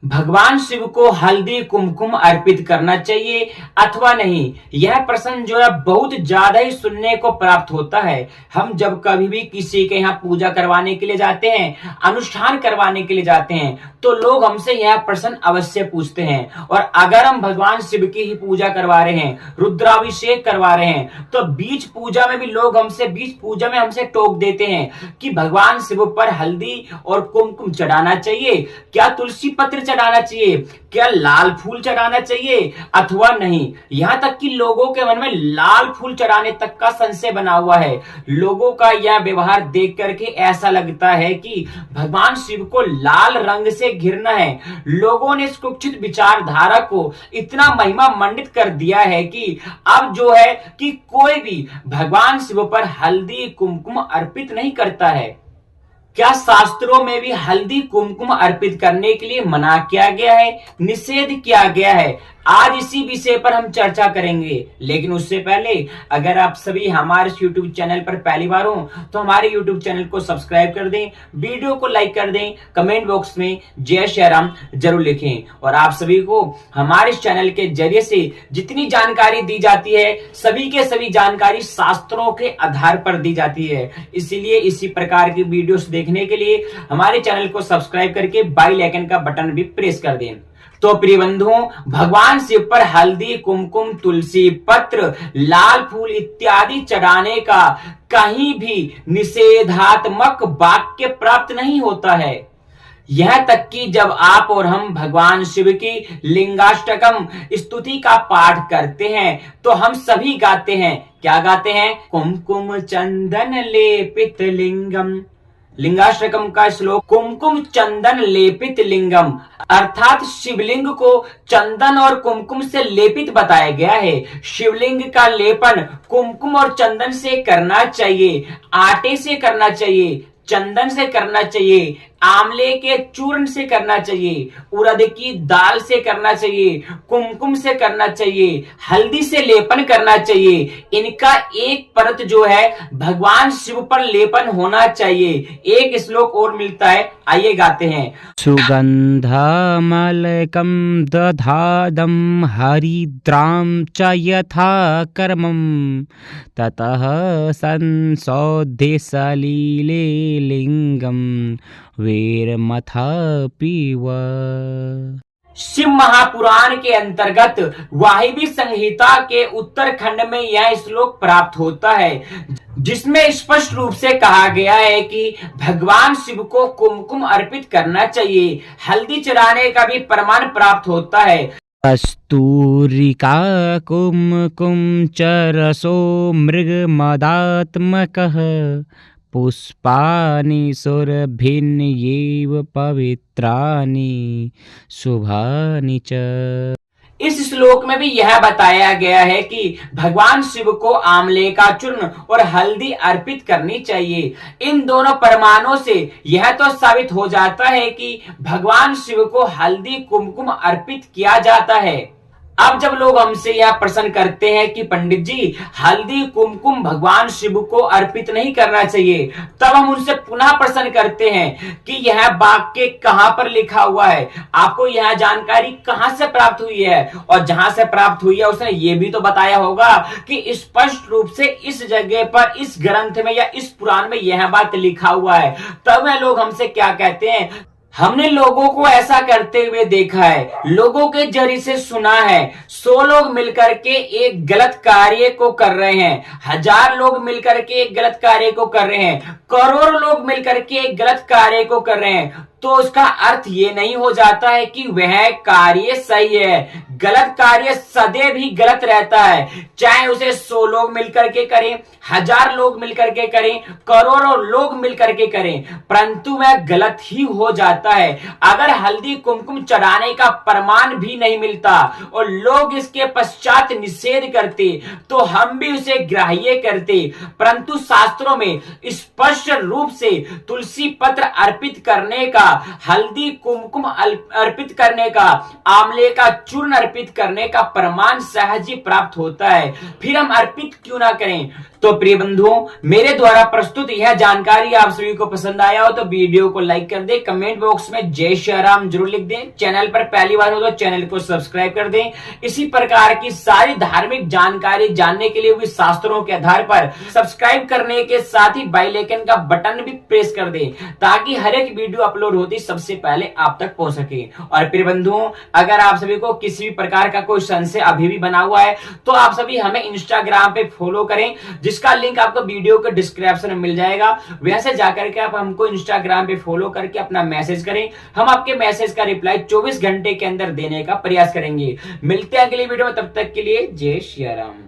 भगवान शिव को हल्दी कुमकुम अर्पित करना चाहिए अथवा नहीं। यह प्रश्न जो है बहुत ज्यादा ही सुनने को प्राप्त होता है। हम जब कभी भी किसी के यहाँ पूजा करवाने के लिए जाते हैं, अनुष्ठान करवाने के लिए जाते हैं, तो लोग हमसे यह प्रश्न अवश्य पूछते हैं। और अगर हम भगवान शिव की ही पूजा करवा रहे हैं, रुद्राभिषेक करवा रहे हैं, तो बीच पूजा में भी लोग हमसे टोक देते हैं कि भगवान शिव पर हल्दी और कुमकुम चढ़ाना चाहिए, क्या तुलसी पत्र चढ़ाना चाहिए, क्या लाल फूल चढ़ाना चाहिए अथवा नहीं। यहां तक कि लोगों के मन में लाल फूल चढ़ाने तक का संशय बना हुआ है। लोगों का यह व्यवहार देख करके ऐसा लगता है कि भगवान शिव को लाल रंग से घिरना है। लोगों ने इस कुक्षित विचारधारा को इतना महिमा मंडित कर दिया है कि अब जो है कि कोई भी भगवान शिव पर हल्दी कुमकुम अर्पित नहीं करता है। क्या शास्त्रों में भी हल्दी कुमकुम अर्पित करने के लिए मना किया गया है, निषेध किया गया है? आज इसी विषय पर हम चर्चा करेंगे। लेकिन उससे पहले अगर आप सभी हमारे YouTube चैनल पर पहली बार हो तो हमारे YouTube चैनल को सब्सक्राइब कर दें, वीडियो को लाइक कर दें, कमेंट बॉक्स में जय श्री राम जरूर लिखें। और आप सभी को हमारे चैनल के जरिए से जितनी जानकारी दी जाती है, सभी के सभी जानकारी शास्त्रों के आधार पर दी जाती है। इसीलिए इसी प्रकार की वीडियोस देखने के लिए हमारे चैनल को सब्सक्राइब करके बेल आइकन का बटन भी प्रेस कर दें। तो प्रिय बंधुओं, भगवान शिव पर हल्दी कुमकुम तुलसी पत्र लाल फूल इत्यादि चढ़ाने का कहीं भी निषेधात्मक वाक्य प्राप्त नहीं होता है। यह तक कि जब आप और हम भगवान शिव की लिंगाष्टकम स्तुति का पाठ करते हैं तो हम सभी गाते हैं, क्या गाते हैं? कुमकुम चंदन लेपित लिंगम। लिंगाष्टकम का श्लोक कुमकुम चंदन लेपित लिंगम, अर्थात शिवलिंग को चंदन और कुमकुम से लेपित बताया गया है। शिवलिंग का लेपन कुमकुम और चंदन से करना चाहिए, आटे से करना चाहिए, चंदन से करना चाहिए, आंवले के चूर्ण से करना चाहिए, उड़द की दाल से करना चाहिए, कुमकुम से करना चाहिए, हल्दी से लेपन करना चाहिए। इनका एक परत जो है भगवान शिव पर लेपन होना चाहिए। एक श्लोक और मिलता है, आइए गाते हैं। सुगंधमलकं दधादं हरिद्रां च यथा कर्मं ततः संसौध्ये सलीले लिंगम वीरमथा पीव। शिव महापुराण के अंतर्गत वाहिवी संहिता के उत्तरखंड में यह श्लोक प्राप्त होता है, जिसमें स्पष्ट रूप से कहा गया है कि भगवान शिव को कुमकुम अर्पित करना चाहिए। हल्दी चढ़ाने का भी प्रमाण प्राप्त होता है। कस्तूरिका कुमकुम च रसो मृगमदात्मकः पुष्पाणि सुरभिन्येव पवित्राणि शुभानि च। इस श्लोक में भी यह बताया गया है कि भगवान शिव को आंवले का चूर्ण और हल्दी अर्पित करनी चाहिए। इन दोनों प्रमाणों से यह तो साबित हो जाता है कि भगवान शिव को हल्दी कुमकुम अर्पित किया जाता है। अब जब लोग हमसे यह प्रश्न करते हैं कि पंडित जी हल्दी कुमकुम भगवान शिव को अर्पित नहीं करना चाहिए, तब हम उनसे पुनः प्रश्न करते हैं कि यह वाक्य कहां पर लिखा हुआ है, आपको यह जानकारी कहां से प्राप्त हुई है? और जहां से प्राप्त हुई है उसने ये भी तो बताया होगा कि स्पष्ट रूप से इस जगह पर, इस ग्रंथ में या इस पुराण में यह बात लिखा हुआ है। तब वह लोग हमसे क्या कहते हैं? हमने लोगों को ऐसा करते हुए देखा है, लोगों के जरिए से सुना है। 100 लोग मिलकर के एक गलत कार्य को कर रहे हैं, 1000 लोग मिलकर के एक गलत कार्य को कर रहे हैं, करोड़ों लोग मिलकर के एक गलत कार्य को कर रहे हैं, तो उसका अर्थ ये नहीं हो जाता है कि वह कार्य सही है। गलत कार्य सदैव ही गलत रहता है, चाहे उसे 100 लोग मिलकर के करें, 1000 लोग मिलकर के करें, करोड़ों लोग मिलकर के करें, परंतु वह गलत ही हो जाता है। अगर हल्दी कुमकुम चढ़ाने का प्रमाण भी नहीं मिलता और लोग इसके पश्चात निषेध करते तो हम भी उसे ग्राह्य करते, परंतु शास्त्रों में स्पष्ट रूप से तुलसी पत्र अर्पित करने का, हल्दी कुमकुम अर्पित करने का, आंवले का चूर्ण अर्पित करने का प्रमाण सहज ही प्राप्त होता है। फिर हम अर्पित क्यों ना करें? तो प्रिय बंधुओं, मेरे द्वारा प्रस्तुत यह जानकारी आप सभी को पसंद आया हो तो वीडियो को लाइक कर दें, कमेंट बॉक्स में जय श्री राम जरूर लिख दें, चैनल पर पहली बार हो तो चैनल को सब्सक्राइब कर दें। इसी प्रकार की सारी धार्मिक जानकारी जानने के लिए भी शास्त्रों के आधार पर सब्सक्राइब करने के साथ ही बेल आइकन का बटन भी प्रेस कर दें ताकि हर एक वीडियो अपलोड होती सबसे पहले आप तक पहुंच सके। और प्रिय बंधुओं, अगर आप सभी को किसी भी प्रकार का कोई संशय अभी भी बना हुआ है तो आप सभी हमें इंस्टाग्राम पे फॉलो करें, जिसका लिंक आपको वीडियो के डिस्क्रिप्शन में मिल जाएगा। वैसे जाकर के आप हमको इंस्टाग्राम पे फॉलो करके अपना मैसेज करें, हम आपके मैसेज का रिप्लाई 24 घंटे के अंदर देने का प्रयास करेंगे। मिलते हैं अगली वीडियो में, तब तक के लिए जय श्री राम।